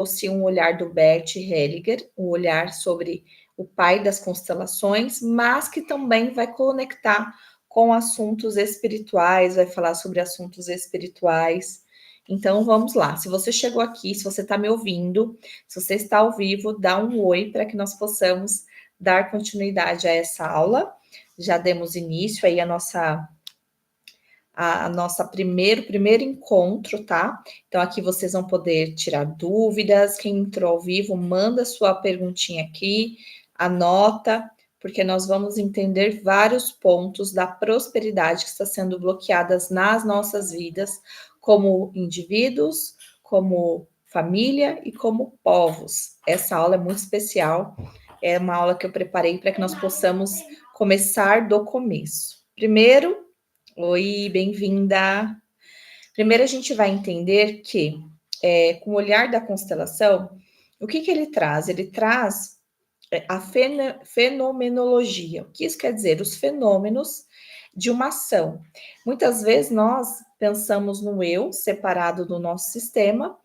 trouxe um olhar do Bert Hellinger, um olhar sobre o pai das constelações, mas que também vai conectar com assuntos espirituais, vai falar sobre assuntos espirituais. Então vamos lá. Se você chegou aqui, se você está me ouvindo, se você está ao vivo, dá um oi para que nós possamos dar continuidade a essa aula. Já demos início aí a nossa primeiro encontro, tá? Então aqui vocês vão poder tirar dúvidas. Quem entrou ao vivo, manda sua perguntinha aqui, anota, porque nós vamos entender vários pontos da prosperidade que está sendo bloqueadas nas nossas vidas, como indivíduos, como família e como povos. Essa aula é muito especial, é uma aula que eu preparei para que nós possamos começar do começo. Primeiro, oi, bem-vinda. Primeiro a gente vai entender que, com o olhar da constelação, o que ele traz? Ele traz a fenomenologia. O que isso quer dizer? Os fenômenos de uma ação. Muitas vezes nós pensamos no eu separado do nosso sistema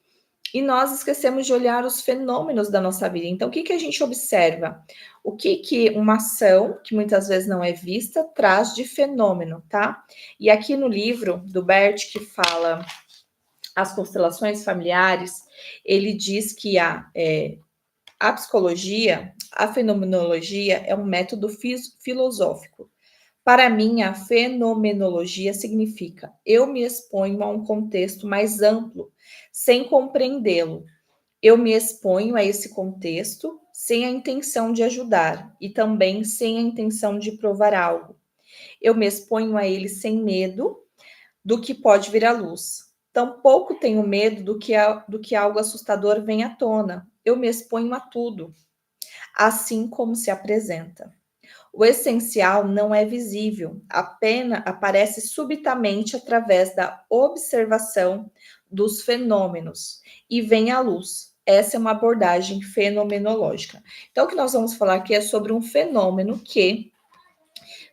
e nós esquecemos de olhar os fenômenos da nossa vida. Então, o que a gente observa? O que uma ação, que muitas vezes não é vista, traz de fenômeno, tá? E aqui no livro do Bert, que fala as constelações familiares, ele diz que a psicologia, a fenomenologia, é um método filosófico. Para mim, a fenomenologia significa eu me exponho a um contexto mais amplo, sem compreendê-lo. Eu me exponho a esse contexto sem a intenção de ajudar e também sem a intenção de provar algo. Eu me exponho a ele sem medo do que pode vir à luz. Tampouco tenho medo do que algo assustador venha à tona. Eu me exponho a tudo, assim como se apresenta. O essencial não é visível, apenas aparece subitamente através da observação dos fenômenos e vem à luz. Essa é uma abordagem fenomenológica. Então, o que nós vamos falar aqui é sobre um fenômeno que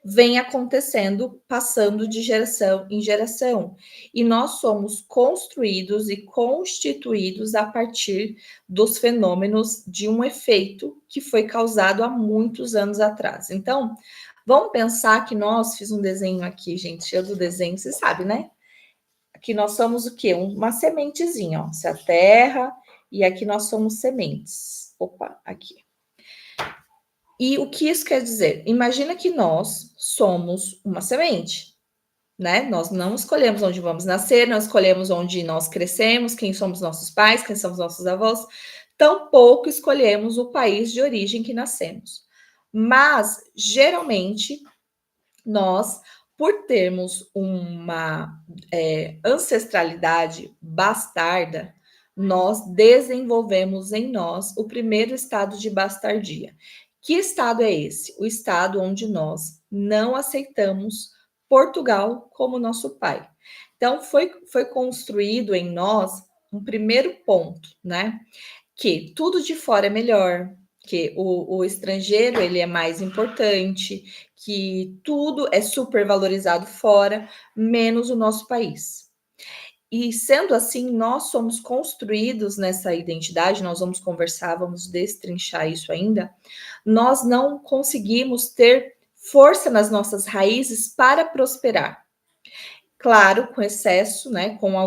vem acontecendo, passando de geração em geração. E nós somos construídos e constituídos a partir dos fenômenos de um efeito que foi causado há muitos anos atrás. Então, vamos pensar que nós, fiz um desenho aqui, gente, cheio do desenho, você sabe, né? Que nós somos o quê? Uma sementezinha, ó. Essa é a terra, e aqui nós somos sementes. Opa, aqui. E o que isso quer dizer? Imagina que nós somos uma semente, né? Nós não escolhemos onde vamos nascer, não escolhemos onde nós crescemos, quem somos nossos pais, quem somos nossos avós, tampouco escolhemos o país de origem que nascemos. Mas, geralmente, nós, por termos uma ancestralidade bastarda, nós desenvolvemos em nós o primeiro estado de bastardia. Que estado é esse? O estado onde nós não aceitamos Portugal como nosso pai. Então, foi construído em nós um primeiro ponto, né? Que tudo de fora é melhor, que o estrangeiro ele é mais importante, que tudo é super valorizado fora, menos o nosso país. E sendo assim, nós somos construídos nessa identidade, nós vamos conversar, vamos destrinchar isso ainda, nós não conseguimos ter força nas nossas raízes para prosperar. Claro, com excesso, né? Com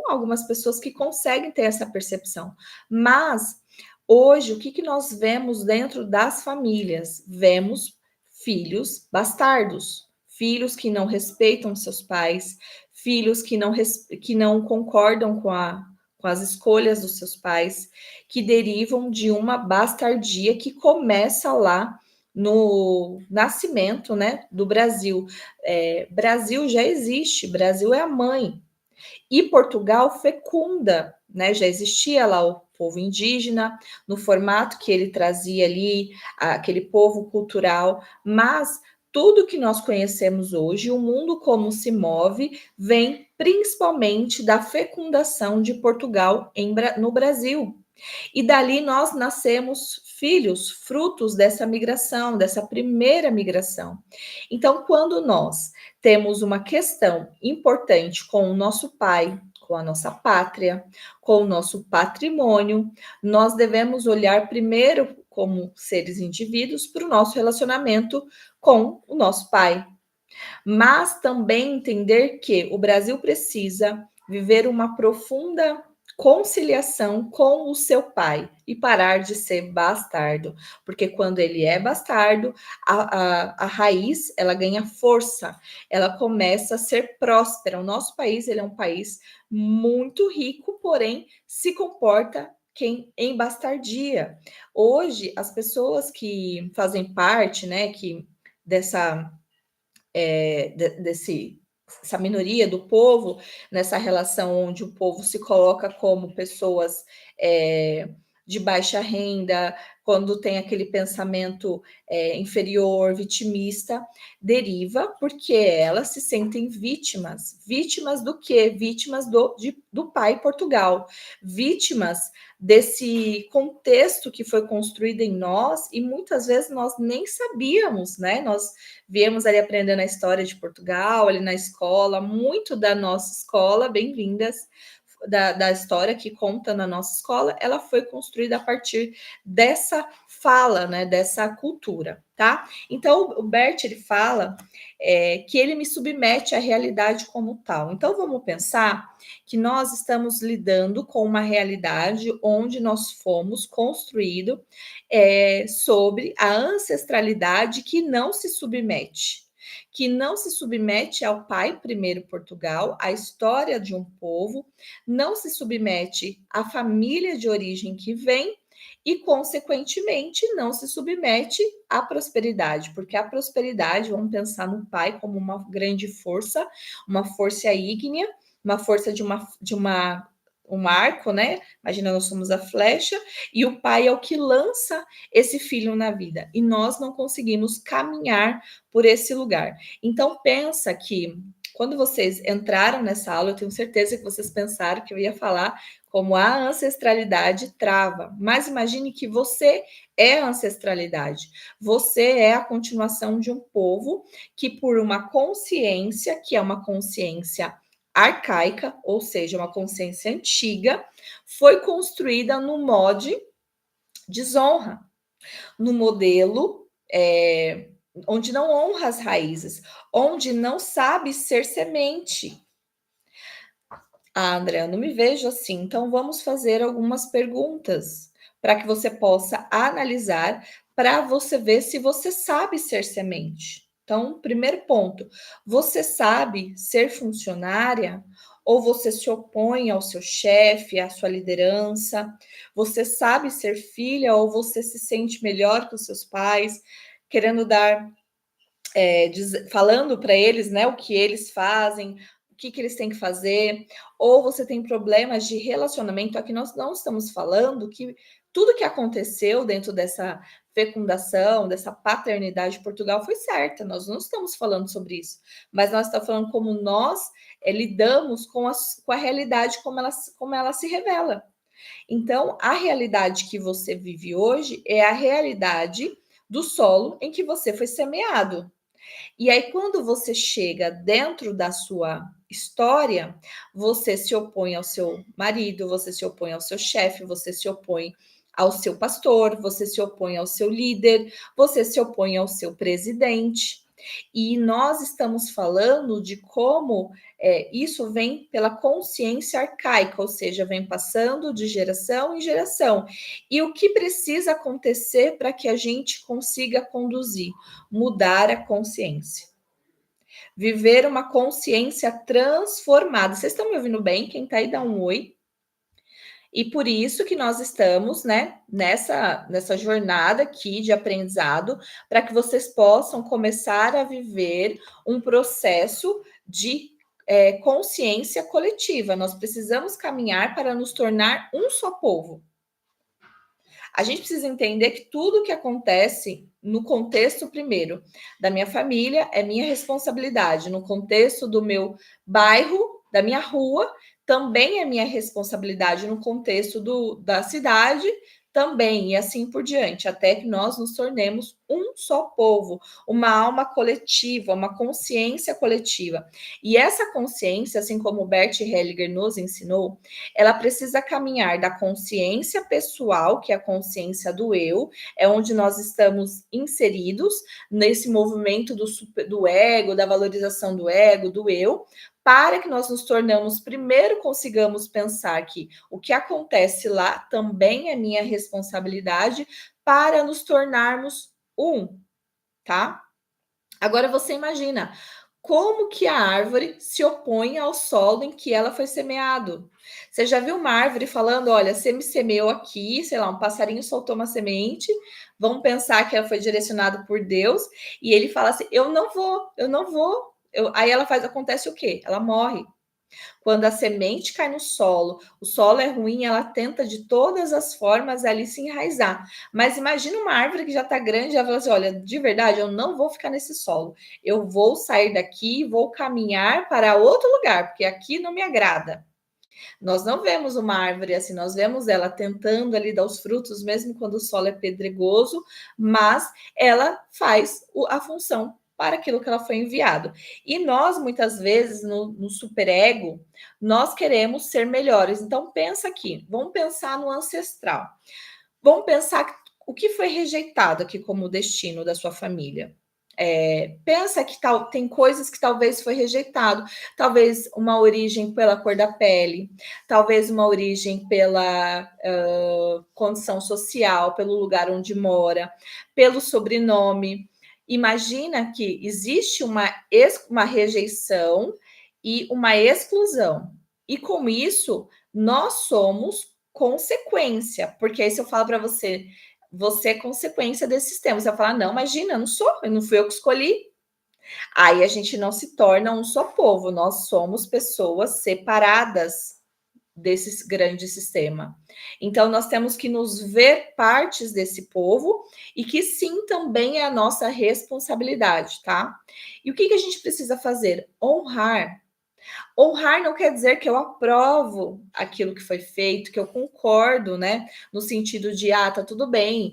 algumas pessoas que conseguem ter essa percepção. Mas hoje, o que nós vemos dentro das famílias? Vemos filhos bastardos, filhos que não respeitam seus pais, filhos que não concordam com as escolhas dos seus pais, que derivam de uma bastardia que começa lá no nascimento, né, do Brasil. Brasil já existe, Brasil é a mãe. E Portugal fecunda, né? Já existia lá o povo indígena, no formato que ele trazia ali, aquele povo cultural, mas tudo que nós conhecemos hoje, o mundo como se move, vem principalmente da fecundação de Portugal no Brasil. E dali nós nascemos filhos, frutos dessa migração, dessa primeira migração. Então, quando nós temos uma questão importante com o nosso pai, com a nossa pátria, com o nosso patrimônio. Nós devemos olhar primeiro, como seres indivíduos, para o nosso relacionamento com o nosso pai, mas também entender que o Brasil precisa viver uma profunda conciliação com o seu pai e parar de ser bastardo, porque quando ele é bastardo, a raiz ela ganha força, ela começa a ser próspera. O nosso país ele é um país muito rico, porém se comporta em bastardia. Hoje, as pessoas que fazem parte, né, que dessa essa minoria do povo, nessa relação onde o povo se coloca como pessoas de baixa renda, quando tem aquele pensamento inferior, vitimista, deriva porque elas se sentem vítimas. Vítimas do quê? Vítimas do pai Portugal, vítimas desse contexto que foi construído em nós e muitas vezes nós nem sabíamos, né? Nós viemos ali aprendendo a história de Portugal, ali na escola, muito da nossa escola, bem-vindas, da história que conta na nossa escola, ela foi construída a partir dessa fala, né, dessa cultura, tá? Então, o Bert, ele fala que ele me submete à realidade como tal. Então, vamos pensar que nós estamos lidando com uma realidade onde nós fomos construídos sobre a ancestralidade que não se submete ao pai primeiro Portugal, à história de um povo, não se submete à família de origem que vem e, consequentemente, não se submete à prosperidade, porque a prosperidade, vamos pensar no pai como uma grande força, uma força ígnea, uma força de um arco, né? Imagina, nós somos a flecha, e o pai é o que lança esse filho na vida, e nós não conseguimos caminhar por esse lugar. Então, pensa que quando vocês entraram nessa aula, eu tenho certeza que vocês pensaram que eu ia falar como a ancestralidade trava, mas imagine que você é a ancestralidade, você é a continuação de um povo que, por uma consciência, que é uma consciência arcaica, ou seja, uma consciência antiga, foi construída no mod desonra, no modelo onde não honra as raízes, onde não sabe ser semente. Ah, André, eu não me vejo assim, então vamos fazer algumas perguntas para que você possa analisar, para você ver se você sabe ser semente. Então, primeiro ponto, você sabe ser funcionária ou você se opõe ao seu chefe, à sua liderança? Você sabe ser filha ou você se sente melhor que os seus pais, querendo dar, falando para eles, né, o que eles fazem, o que eles têm que fazer? Ou você tem problemas de relacionamento? Aqui nós não estamos falando que tudo que aconteceu dentro dessa fecundação, dessa paternidade de Portugal foi certa, nós não estamos falando sobre isso, mas nós estamos falando como nós lidamos com a realidade, como ela se revela. Então, a realidade que você vive hoje é a realidade do solo em que você foi semeado. E aí, quando você chega dentro da sua história, você se opõe ao seu marido, você se opõe ao seu chefe, você se opõe ao seu pastor, você se opõe ao seu líder, você se opõe ao seu presidente. E nós estamos falando de como isso vem pela consciência arcaica, ou seja, vem passando de geração em geração. E o que precisa acontecer para que a gente consiga conduzir? Mudar a consciência. Viver uma consciência transformada. Vocês estão me ouvindo bem? Quem está aí, dá um oi. E por isso que nós estamos, né, nessa jornada aqui de aprendizado, para que vocês possam começar a viver um processo de consciência coletiva. Nós precisamos caminhar para nos tornar um só povo. A gente precisa entender que tudo que acontece no contexto, primeiro, da minha família é minha responsabilidade, no contexto do meu bairro, da minha rua, também é minha responsabilidade, no contexto da cidade, também, e assim por diante, até que nós nos tornemos um só povo, uma alma coletiva, uma consciência coletiva. E essa consciência, assim como Bert Hellinger nos ensinou, ela precisa caminhar da consciência pessoal, que é a consciência do eu, é onde nós estamos inseridos nesse movimento do ego, da valorização do ego, do eu, para que nós nos tornamos, primeiro consigamos pensar que o que acontece lá também é minha responsabilidade, para nos tornarmos um, tá? Agora você imagina como que a árvore se opõe ao solo em que ela foi semeado. Você já viu uma árvore falando, olha, você me semeou aqui, sei lá, um passarinho soltou uma semente, vamos pensar que ela foi direcionada por Deus, e ele fala assim, eu não vou, eu não vou. Aí ela faz, acontece o quê? Ela morre. Quando a semente cai no solo, o solo é ruim, ela tenta de todas as formas ali se enraizar. Mas imagina uma árvore que já está grande, ela fala assim: olha, de verdade, eu não vou ficar nesse solo. Eu vou sair daqui, vou caminhar para outro lugar, porque aqui não me agrada. Nós não vemos uma árvore assim, nós vemos ela tentando ali dar os frutos, mesmo quando o solo é pedregoso, mas ela faz a função para aquilo que ela foi enviado. E nós, muitas vezes, no superego, nós queremos ser melhores. Então, pensa aqui, vamos pensar no ancestral. Vamos pensar o que foi rejeitado aqui como destino da sua família. Pensa que tem coisas que talvez foi rejeitado, talvez uma origem pela cor da pele, talvez uma origem pela condição social, pelo lugar onde mora, pelo sobrenome. Imagina que existe uma rejeição e uma exclusão. E com isso, nós somos consequência, porque aí se eu falo para você, você é consequência desse sistema. Você vai falar, não, imagina, eu não sou, eu não fui eu que escolhi. Aí a gente não se torna um só povo, nós somos pessoas separadas desse grande sistema. Então, nós temos que nos ver partes desse povo e que sim, também é a nossa responsabilidade, tá? E o que a gente precisa fazer? Honrar. Honrar não quer dizer que eu aprovo aquilo que foi feito, que eu concordo, né? No sentido de, tá tudo bem,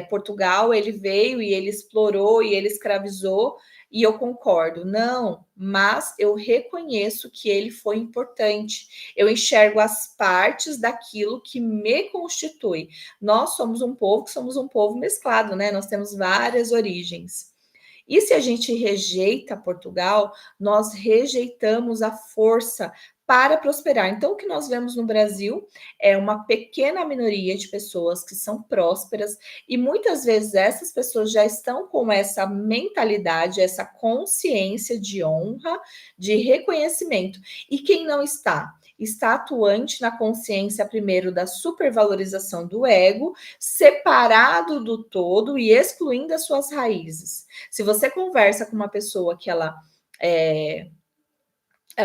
Portugal, ele veio e ele explorou e ele escravizou, e eu concordo. Não, mas eu reconheço que ele foi importante. Eu enxergo as partes daquilo que me constitui. Nós somos um povo que somos um povo mesclado, né? Nós temos várias origens. E se a gente rejeita Portugal, nós rejeitamos a força para prosperar. Então, o que nós vemos no Brasil é uma pequena minoria de pessoas que são prósperas, e muitas vezes essas pessoas já estão com essa mentalidade, essa consciência de honra, de reconhecimento. E quem não está? Está atuante na consciência, primeiro, da supervalorização do ego, separado do todo e excluindo as suas raízes. Se você conversa com uma pessoa que ela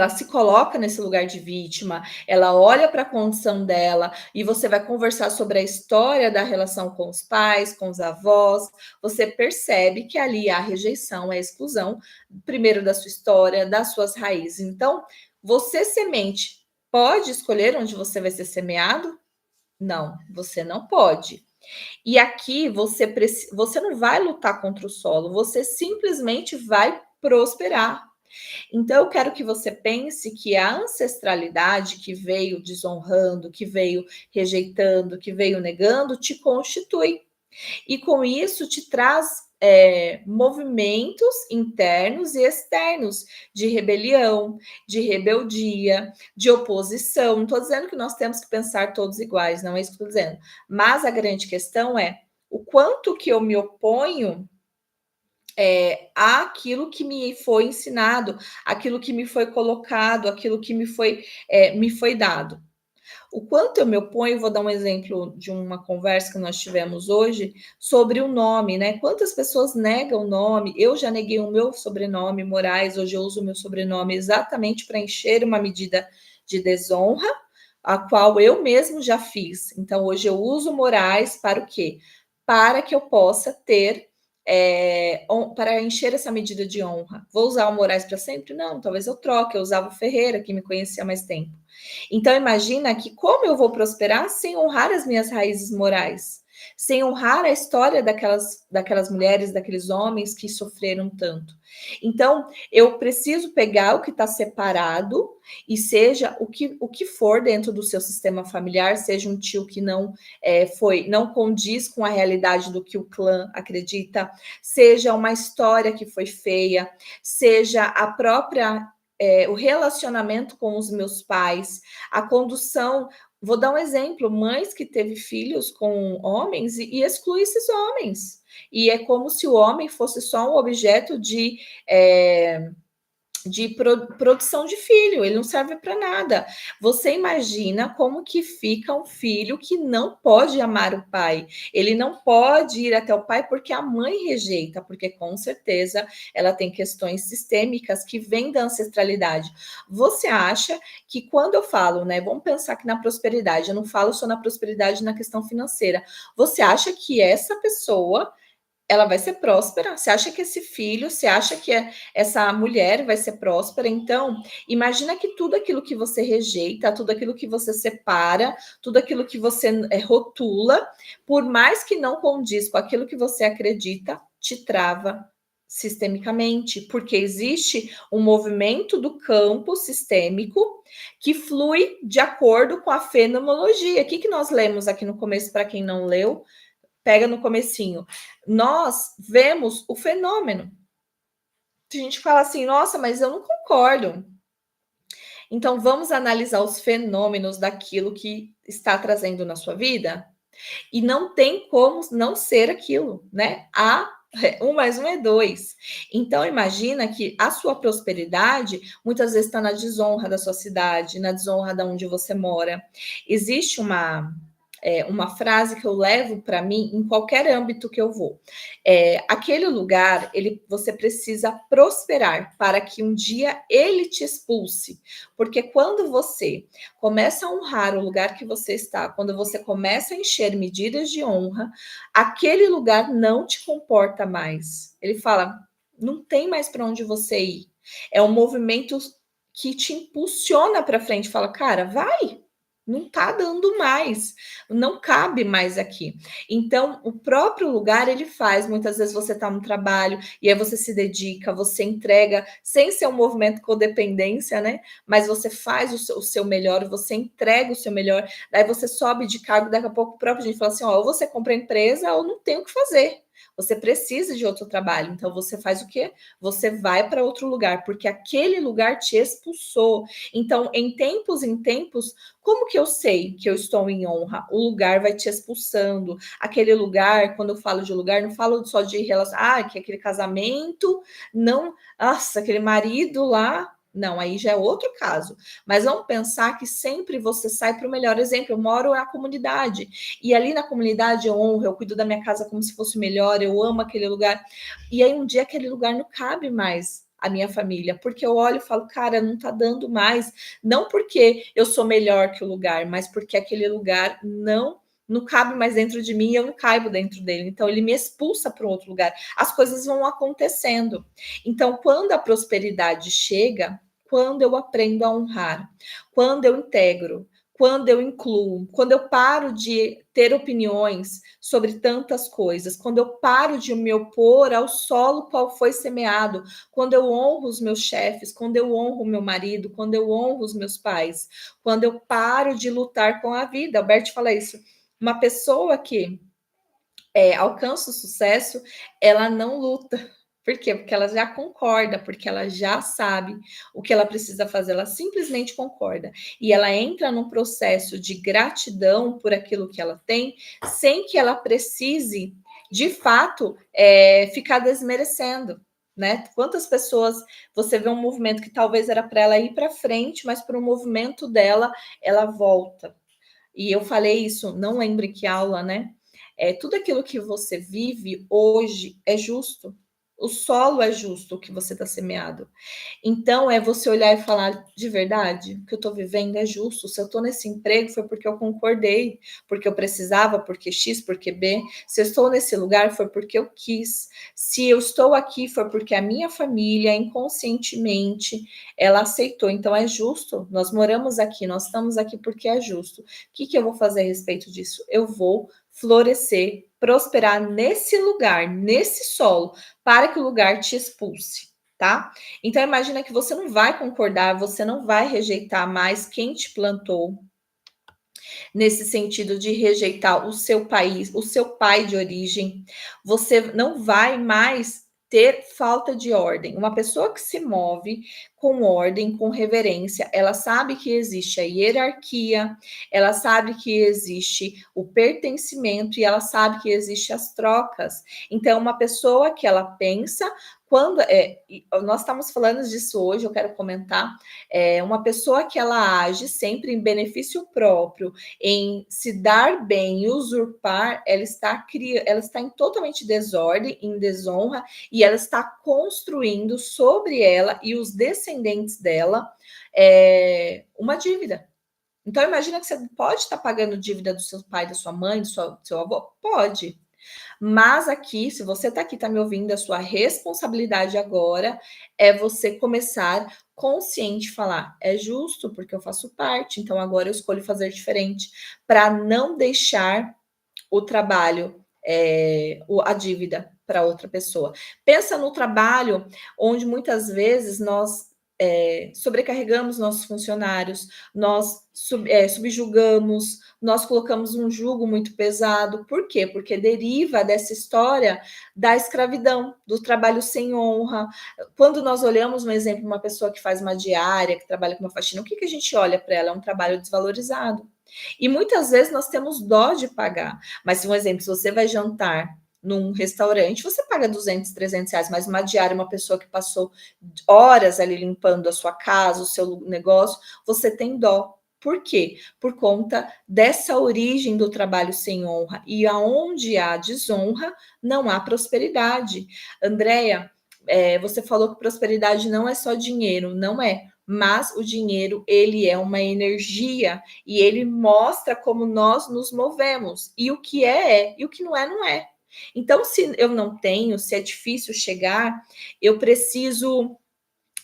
se coloca nesse lugar de vítima, ela olha para a condição dela e você vai conversar sobre a história da relação com os pais, com os avós, você percebe que ali há rejeição, a exclusão, primeiro da sua história, das suas raízes. Então, você, semente, pode escolher onde você vai ser semeado? Não, você não pode. E aqui você não vai lutar contra o solo, você simplesmente vai prosperar. Então, eu quero que você pense que a ancestralidade que veio desonrando, que veio rejeitando, que veio negando, te constitui. E com isso te traz movimentos internos e externos de rebelião, de rebeldia, de oposição. Não estou dizendo que nós temos que pensar todos iguais, não é isso que estou dizendo. Mas a grande questão é o quanto que eu me oponho àquilo que me foi ensinado, aquilo que me foi colocado, aquilo que me foi dado. O quanto eu me oponho, vou dar um exemplo de uma conversa que nós tivemos hoje sobre o nome, né? Quantas pessoas negam o nome? Eu já neguei o meu sobrenome, Moraes, hoje eu uso o meu sobrenome exatamente para encher uma medida de desonra, a qual eu mesmo já fiz. Então, hoje eu uso Moraes para o quê? Para que eu possa ter para encher essa medida de honra. Vou usar o Moraes para sempre? Não, talvez eu troque, eu usava o Ferreira, que me conhecia há mais tempo. Então, imagina que como eu vou prosperar sem honrar as minhas raízes morais, sem honrar a história daquelas mulheres, daqueles homens que sofreram tanto. Então, eu preciso pegar o que está separado e seja o que for dentro do seu sistema familiar, seja um tio que não condiz com a realidade do que o clã acredita, seja uma história que foi feia, seja a própria o relacionamento com os meus pais, a condução. Vou dar um exemplo: mães que teve filhos com homens e exclui esses homens. E é como se o homem fosse só um objeto de produção de filho, ele não serve para nada. Você imagina como que fica um filho que não pode amar o pai, ele não pode ir até o pai porque a mãe rejeita, porque com certeza ela tem questões sistêmicas que vêm da ancestralidade. Você acha que quando eu falo, né, vamos pensar que na prosperidade, eu não falo só na prosperidade na questão financeira, você acha que essa pessoa ela vai ser próspera? Você acha que esse filho, você acha que essa mulher vai ser próspera? Então, imagina que tudo aquilo que você rejeita, tudo aquilo que você separa, tudo aquilo que você rotula, por mais que não condiz com aquilo que você acredita, te trava sistemicamente, porque existe um movimento do campo sistêmico que flui de acordo com a fenomenologia. O que nós lemos aqui no começo, para quem não leu? Pega no comecinho. Nós vemos o fenômeno. A gente fala assim, nossa, mas eu não concordo. Então, vamos analisar os fenômenos daquilo que está trazendo na sua vida? E não tem como não ser aquilo, né? Um mais um é dois. Então, imagina que a sua prosperidade muitas vezes está na desonra da sua cidade, na desonra de onde você mora. Existe uma frase que eu levo para mim em qualquer âmbito que eu vou. Aquele lugar, você precisa prosperar para que um dia ele te expulse. Porque quando você começa a honrar o lugar que você está, quando você começa a encher medidas de honra, aquele lugar não te comporta mais. Ele fala, não tem mais para onde você ir. É um movimento que te impulsiona para frente, fala, cara, vai, não está dando mais, não cabe mais aqui. Então, o próprio lugar ele faz. Muitas vezes você está no trabalho e aí você se dedica, você entrega, sem ser um movimento codependência, né? Mas você faz o seu melhor, você entrega o seu melhor, daí você sobe de cargo, daqui a pouco o próprio gente fala assim: ó, ou você compra a empresa ou não tem o que fazer. Você precisa de outro trabalho, então você faz o quê? Você vai para outro lugar, porque aquele lugar te expulsou. Então, em tempos, como que eu sei que eu estou em honra? O lugar vai te expulsando. Aquele lugar, quando eu falo de lugar, não falo só de relação, que aquele casamento, não, nossa, aquele marido lá, não, aí já é outro caso. Mas vamos pensar que sempre você sai para o melhor. Exemplo, eu moro na comunidade, e ali na comunidade eu honro, eu cuido da minha casa como se fosse melhor, eu amo aquele lugar. E aí um dia aquele lugar não cabe mais a minha família, porque eu olho e falo, cara, não tá dando mais, não porque eu sou melhor que o lugar, mas porque aquele lugar não cabe mais dentro de mim e eu não caibo dentro dele. Então, ele me expulsa para um outro lugar. As coisas vão acontecendo. Então, quando a prosperidade chega, quando eu aprendo a honrar, quando eu integro, quando eu incluo, quando eu paro de ter opiniões sobre tantas coisas, quando eu paro de me opor ao solo qual foi semeado, quando eu honro os meus chefes, quando eu honro o meu marido, quando eu honro os meus pais, quando eu paro de lutar com a vida. Alberto fala isso. Uma pessoa que alcança o sucesso, ela não luta. Por quê? Porque ela já concorda, porque ela já sabe o que ela precisa fazer, ela simplesmente concorda. E ela entra num processo de gratidão por aquilo que ela tem, sem que ela precise, de fato, ficar desmerecendo. Né? Quantas pessoas você vê um movimento que talvez era para ela ir para frente, mas por um movimento dela, ela volta. E eu falei isso, não lembro que aula, né? Tudo aquilo que você vive hoje é justo. O solo é justo o que você está semeado. Então, é você olhar e falar de verdade, o que eu estou vivendo é justo. Se eu estou nesse emprego, foi porque eu concordei, porque eu precisava, porque X, porque B. Se eu estou nesse lugar, foi porque eu quis. Se eu estou aqui, foi porque a minha família, inconscientemente, ela aceitou. Então, é justo. Nós moramos aqui, nós estamos aqui porque é justo. O que eu vou fazer a respeito disso? Eu vou florescer, prosperar nesse lugar, nesse solo, para que o lugar te expulse, tá? Então imagina que você não vai concordar, você não vai rejeitar mais quem te plantou, nesse sentido de rejeitar o seu país, o seu pai de origem. Você não vai mais ter falta de ordem. Uma pessoa que se move com ordem, com reverência, ela sabe que existe a hierarquia, ela sabe que existe o pertencimento e ela sabe que existe as trocas. Então, uma pessoa que ela pensa quando nós estamos falando disso hoje, eu quero comentar, uma pessoa que ela age sempre em benefício próprio, em se dar bem e usurpar, ela está em totalmente desordem, em desonra, e ela está construindo sobre ela e os descendentes dela uma dívida. Então, imagina que você pode estar pagando dívida do seu pai, da sua mãe, do seu avô? Pode. Mas aqui, se você está aqui, está me ouvindo, a sua responsabilidade agora é você começar consciente, falar, é justo porque eu faço parte, então agora eu escolho fazer diferente, para não deixar o trabalho, a dívida para outra pessoa. Pensa no trabalho onde muitas vezes nós sobrecarregamos nossos funcionários, nós subjugamos, nós colocamos um jugo muito pesado. Por quê? Porque deriva dessa história da escravidão, do trabalho sem honra. Quando nós olhamos, um exemplo, uma pessoa que faz uma diária, que trabalha com uma faxina, o que a gente olha para ela? É um trabalho desvalorizado. E muitas vezes nós temos dó de pagar. Mas, um exemplo, se você vai jantar num restaurante, você paga 200, 300 reais, mas uma diária, uma pessoa que passou horas ali limpando a sua casa, o seu negócio, você tem dó. Por quê? Por conta dessa origem do trabalho sem honra. E aonde há desonra, não há prosperidade. Andréia, você falou que prosperidade não é só dinheiro, não é. Mas o dinheiro, ele é uma energia e ele mostra como nós nos movemos. E o que é, e o que não é, não é. Então, se eu não tenho, se é difícil chegar, eu preciso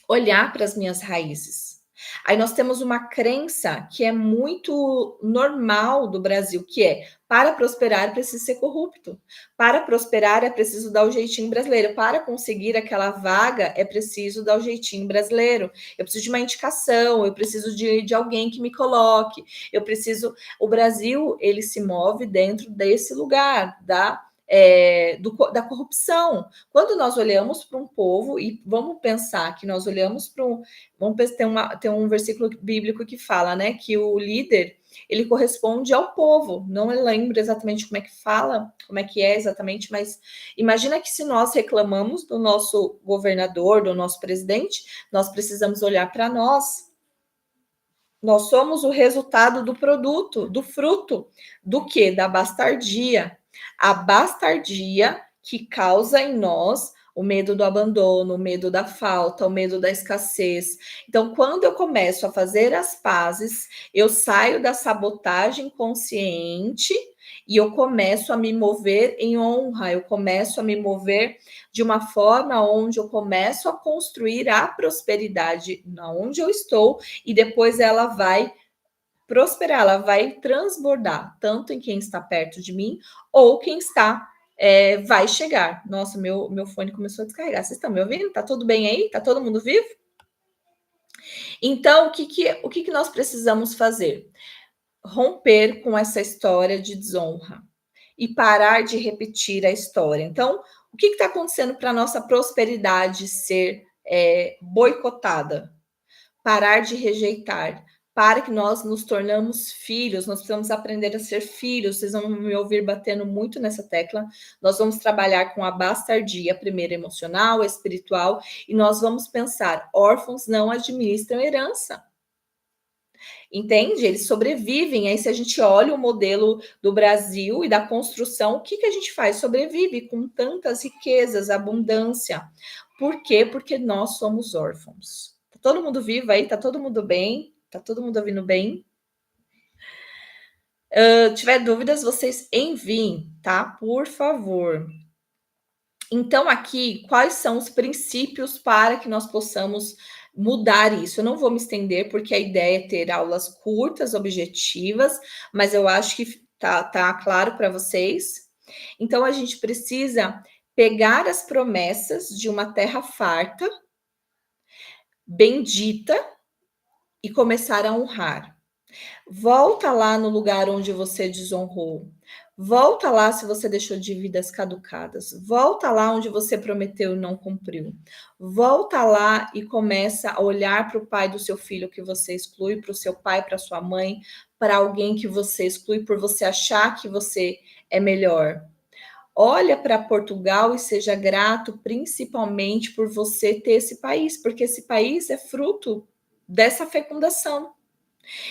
olhar para as minhas raízes. Aí nós temos uma crença que é muito normal do Brasil, que é para prosperar é preciso ser corrupto. Para prosperar é preciso dar o jeitinho brasileiro. Para conseguir aquela vaga é preciso dar o jeitinho brasileiro. Eu preciso de uma indicação, eu preciso de alguém que me coloque. Eu preciso. O Brasil ele se move dentro desse lugar da corrupção. Quando nós olhamos para um povo, e vamos pensar que nós olhamos para um. Tem um versículo bíblico que fala, né, que o líder ele corresponde ao povo. Não lembro exatamente como é que fala, como é que é exatamente, mas imagina que se nós reclamamos do nosso governador, do nosso presidente, nós precisamos olhar para nós. Nós somos o resultado do produto, do fruto, do que? Da bastardia. A bastardia que causa em nós o medo do abandono, o medo da falta, o medo da escassez. Então, quando eu começo a fazer as pazes, eu saio da sabotagem consciente e eu começo a me mover em honra, eu começo a me mover de uma forma onde eu começo a construir a prosperidade onde eu estou e depois ela vai prosperar, ela vai transbordar tanto em quem está perto de mim ou quem está vai chegar. Nossa, meu fone começou a descarregar. Vocês estão me ouvindo? Tá tudo bem aí? Tá todo mundo vivo? Então, o que nós precisamos fazer? Romper com essa história de desonra e parar de repetir a história. Então, o que está acontecendo para a nossa prosperidade ser boicotada? Parar de rejeitar, para que nós nos tornamos filhos, nós precisamos aprender a ser filhos. Vocês vão me ouvir batendo muito nessa tecla. Nós vamos trabalhar com a bastardia, primeiro emocional, espiritual, e nós vamos pensar: órfãos não administram herança. Entende? Eles sobrevivem. Aí, se a gente olha o modelo do Brasil e da construção, o que, que a gente faz? Sobrevive com tantas riquezas, abundância. Por quê? Porque nós somos órfãos. Tá todo mundo vivo aí? Tá todo mundo bem? Tá todo mundo ouvindo bem? Se tiver dúvidas, vocês enviem, tá? Por favor. Então, aqui, quais são os princípios para que nós possamos mudar isso? Eu não vou me estender, porque a ideia é ter aulas curtas, objetivas, mas eu acho que tá claro para vocês. Então, a gente precisa pegar as promessas de uma terra farta, bendita, e começar a honrar. Volta lá no lugar onde você desonrou. Volta lá se você deixou dívidas caducadas. Volta lá onde você prometeu e não cumpriu. Volta lá e começa a olhar para o pai do seu filho que você exclui, para o seu pai, para sua mãe, para alguém que você exclui por você achar que você é melhor. Olha para Portugal e seja grato, principalmente por você ter esse país, porque esse país é fruto dessa fecundação.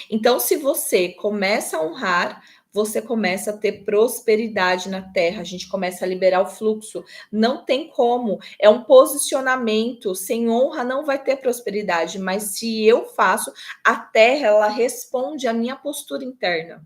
Então, se você começa a honrar, você começa a ter prosperidade na terra, a gente começa a liberar o fluxo. Não tem como, é um posicionamento. Sem honra não vai ter prosperidade, mas se eu faço, a terra ela responde à minha postura interna.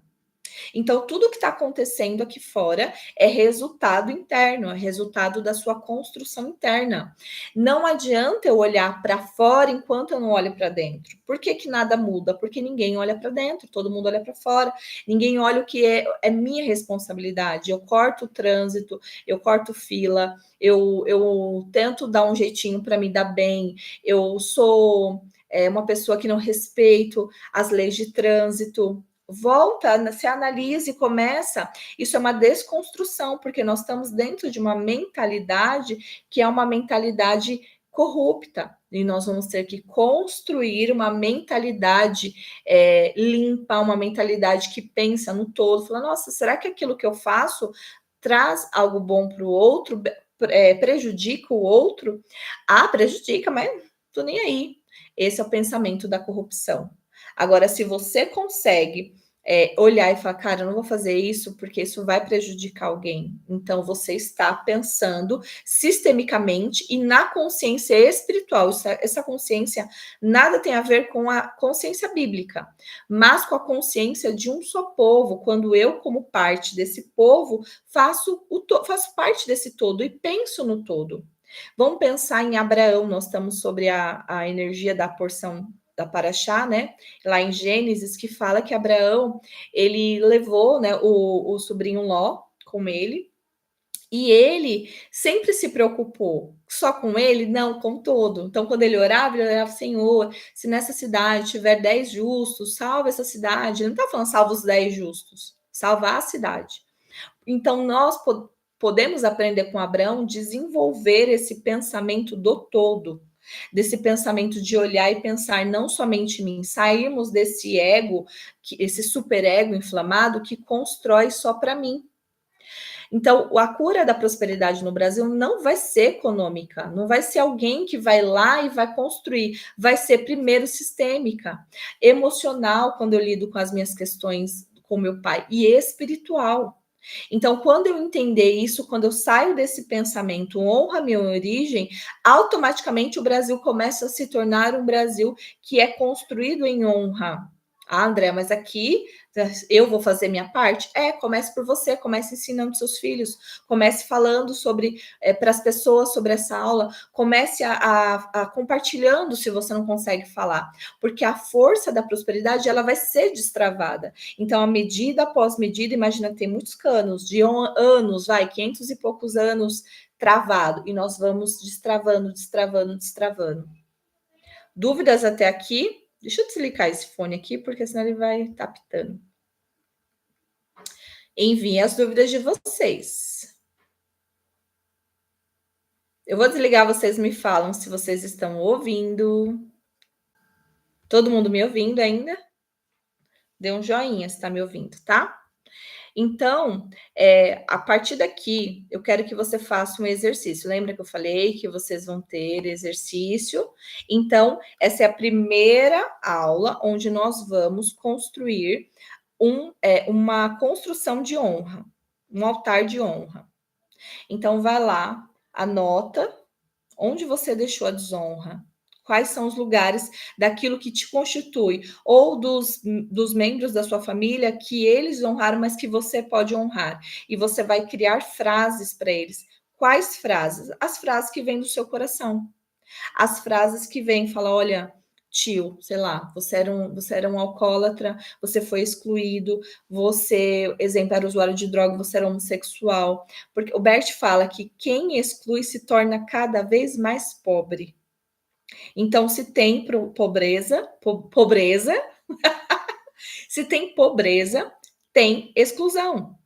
Então, tudo que está acontecendo aqui fora é resultado interno, é resultado da sua construção interna. Não adianta eu olhar para fora enquanto eu não olho para dentro. Por que, que nada muda? Porque ninguém olha para dentro, todo mundo olha para fora. Ninguém olha o que é minha responsabilidade. Eu corto o trânsito, eu corto fila, eu tento dar um jeitinho para me dar bem, eu sou uma pessoa que não respeito as leis de trânsito. Volta, se analisa e começa. Isso é uma desconstrução, porque nós estamos dentro de uma mentalidade que é uma mentalidade corrupta. E nós vamos ter que construir uma mentalidade limpa, uma mentalidade que pensa no todo. Fala, nossa, será que aquilo que eu faço traz algo bom para o outro? Prejudica o outro? Ah, prejudica, mas tô nem aí. Esse é o pensamento da corrupção. Agora, se você consegue olhar e falar, cara, eu não vou fazer isso porque isso vai prejudicar alguém. Então, você está pensando sistemicamente e na consciência espiritual. Essa consciência nada tem a ver com a consciência bíblica, mas com a consciência de um só povo. Quando eu, como parte desse povo, faço parte desse todo e penso no todo. Vamos pensar em Abraão, nós estamos sobre a energia da porção da Paraxá, né? Lá em Gênesis, que fala que Abraão, ele levou, né, o sobrinho Ló com ele, e ele sempre se preocupou só com ele? Não, com todo. Então, quando ele orava, Senhor, se nessa cidade tiver 10 justos, salva essa cidade. Ele não está falando salva os 10 justos, salvar a cidade. Então, nós podemos aprender com Abraão, desenvolver esse pensamento do todo, desse pensamento de olhar e pensar não somente em mim, sairmos desse ego, esse superego inflamado que constrói só para mim. Então, a cura da prosperidade no Brasil não vai ser econômica, não vai ser alguém que vai lá e vai construir, vai ser primeiro sistêmica, emocional, quando eu lido com as minhas questões com meu pai, e espiritual. Então, quando eu entender isso, quando eu saio desse pensamento, honra minha origem, automaticamente o Brasil começa a se tornar um Brasil que é construído em honra. Ah, André, mas aqui eu vou fazer minha parte? Comece por você, comece ensinando seus filhos, comece falando sobre para as pessoas sobre essa aula, comece a compartilhando se você não consegue falar, porque a força da prosperidade ela vai ser destravada. Então, a medida após medida, imagina, tem muitos canos, de anos, 500 e poucos anos travado, e nós vamos destravando, destravando, destravando. Dúvidas até aqui? Deixa eu desligar esse fone aqui, porque senão ele vai estar pitando. Enviem as dúvidas de vocês. Eu vou desligar, vocês me falam se vocês estão ouvindo. Todo mundo me ouvindo ainda? Dê um joinha se está me ouvindo, tá? Então, a partir daqui, eu quero que você faça um exercício. Lembra que eu falei que vocês vão ter exercício? Então, essa é a primeira aula onde nós vamos construir uma construção de honra, um altar de honra. Então, vai lá, anota onde você deixou a desonra. Quais são os lugares daquilo que te constitui, ou dos membros da sua família que eles honraram, mas que você pode honrar. E você vai criar frases para eles. Quais frases? As frases que vêm do seu coração. As frases que vêm, fala, olha, tio, sei lá, você era um alcoólatra, você foi excluído, você, exemplo, era usuário de droga, você era homossexual. Porque o Bert fala que quem exclui se torna cada vez mais pobre. Então, se tem pobreza, se tem pobreza, tem exclusão.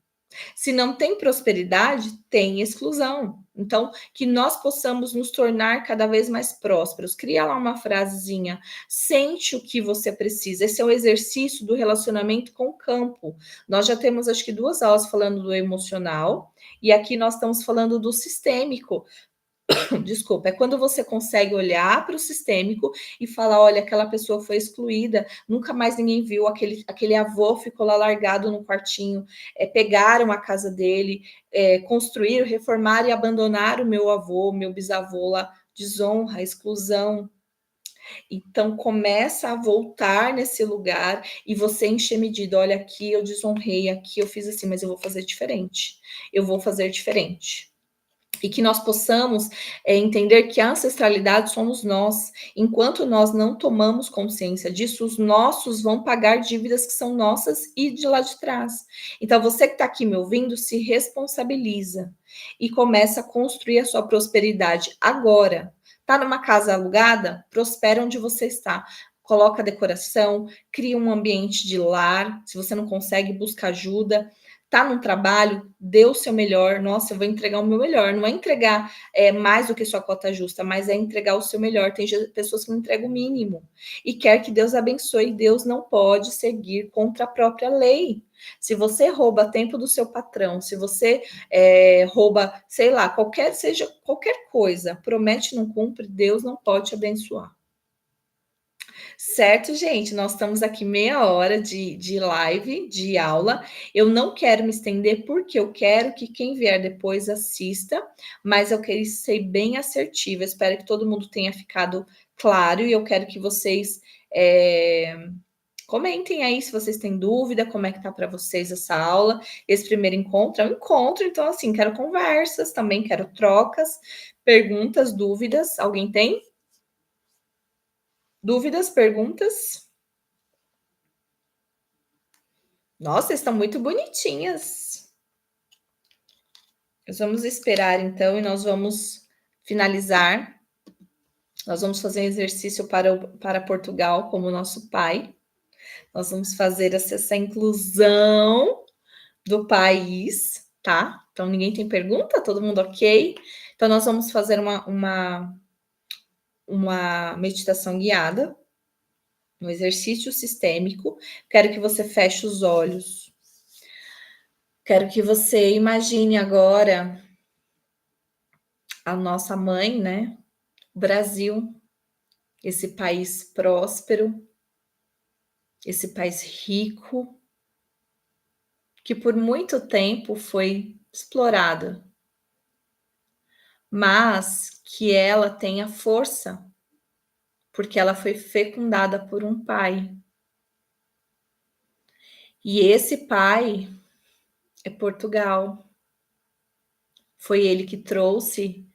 Se não tem prosperidade, tem exclusão. Então, que nós possamos nos tornar cada vez mais prósperos. Cria lá uma frasezinha, sente o que você precisa. Esse é o exercício do relacionamento com o campo. Nós já temos, acho que, 2 aulas falando do emocional, e aqui nós estamos falando do sistêmico. Desculpa, é quando você consegue olhar para o sistêmico e falar: olha, aquela pessoa foi excluída, nunca mais ninguém viu, aquele avô ficou lá largado no quartinho, pegaram a casa dele, construíram, reformaram e abandonaram o meu avô, meu bisavô lá, desonra, exclusão. Então começa a voltar nesse lugar e você encher medida, olha, aqui eu desonrei, aqui eu fiz assim, mas eu vou fazer diferente. Eu vou fazer diferente. E que nós possamos entender que a ancestralidade somos nós. Enquanto nós não tomamos consciência disso, os nossos vão pagar dívidas que são nossas e de lá de trás. Então, você que está aqui me ouvindo, se responsabiliza e começa a construir a sua prosperidade agora. Está numa casa alugada? Prospera onde você está. Coloca decoração, cria um ambiente de lar. Se você não consegue, busca ajuda. Tá num trabalho, dê o seu melhor. Nossa, eu vou entregar o meu melhor. Não é entregar mais do que sua cota justa, mas é entregar o seu melhor. Tem pessoas que não entregam o mínimo e quer que Deus abençoe. Deus não pode seguir contra a própria lei. Se você rouba tempo do seu patrão, se você rouba, sei lá, seja qualquer coisa, promete e não cumpre, Deus não pode te abençoar. Certo, gente? Nós estamos aqui meia hora de live, de aula. Eu não quero me estender porque eu quero que quem vier depois assista, mas eu queria ser bem assertiva. Espero que todo mundo tenha ficado claro e eu quero que vocês comentem aí se vocês têm dúvida, como é que tá para vocês essa aula. Esse primeiro encontro é um encontro, então assim, quero conversas, também quero trocas, perguntas, dúvidas. Alguém tem? Dúvidas, perguntas? Nossa, estão muito bonitinhas. Nós vamos esperar, então, e nós vamos finalizar. Nós vamos fazer um exercício para Portugal como nosso pai. Nós vamos fazer essa inclusão do país, tá? Então, ninguém tem pergunta? Todo mundo ok? Então, nós vamos fazer uma meditação guiada, um exercício sistêmico. Quero que você feche os olhos. Quero que você imagine agora a nossa mãe, né? O Brasil, esse país próspero, esse país rico, que por muito tempo foi explorado, mas que ela tem a força, porque ela foi fecundada por um pai. E esse pai é Portugal. Foi ele que trouxe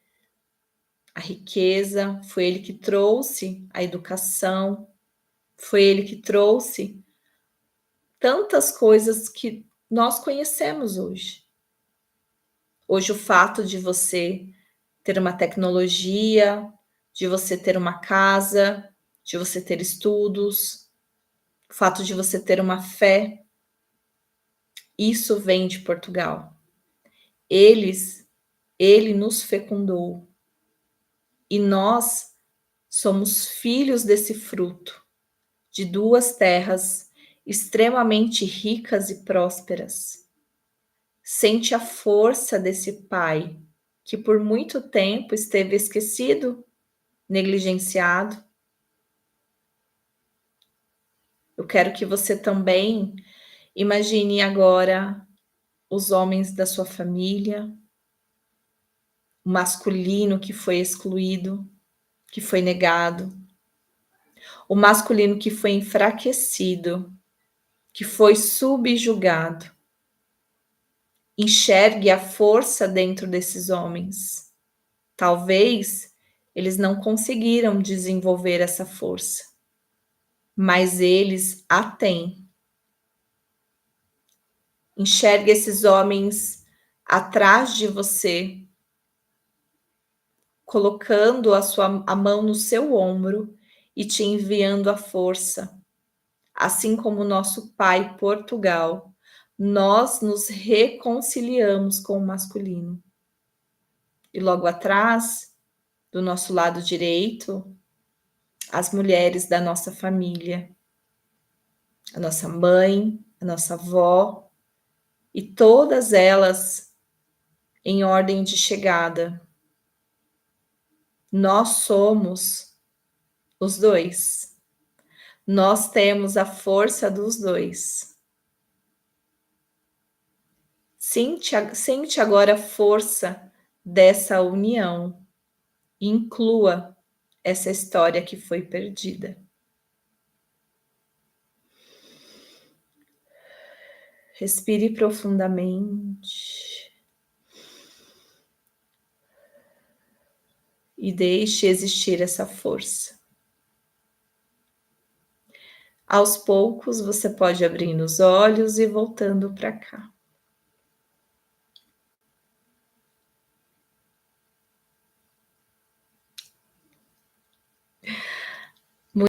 a riqueza, foi ele que trouxe a educação, foi ele que trouxe tantas coisas que nós conhecemos hoje. Hoje, o fato de você ter uma tecnologia, de você ter uma casa, de você ter estudos, o fato de você ter uma fé, isso vem de Portugal. Ele nos fecundou e nós somos filhos desse fruto, de 2 terras extremamente ricas e prósperas. Sente a força desse pai que por muito tempo esteve esquecido, negligenciado. Eu quero que você também imagine agora os homens da sua família, o masculino que foi excluído, que foi negado, o masculino que foi enfraquecido, que foi subjugado. Enxergue a força dentro desses homens. Talvez eles não conseguiram desenvolver essa força, mas eles a têm. Enxergue esses homens atrás de você, colocando a mão no seu ombro e te enviando a força. Assim como o nosso pai Portugal, nós nos reconciliamos com o masculino. E logo atrás, do nosso lado direito, as mulheres da nossa família, a nossa mãe, a nossa avó, e todas elas em ordem de chegada. Nós somos os dois. Nós temos a força dos dois. Sente agora a força dessa união. Inclua essa história que foi perdida. Respire profundamente. E deixe existir essa força. Aos poucos, você pode abrir os olhos e voltando para cá.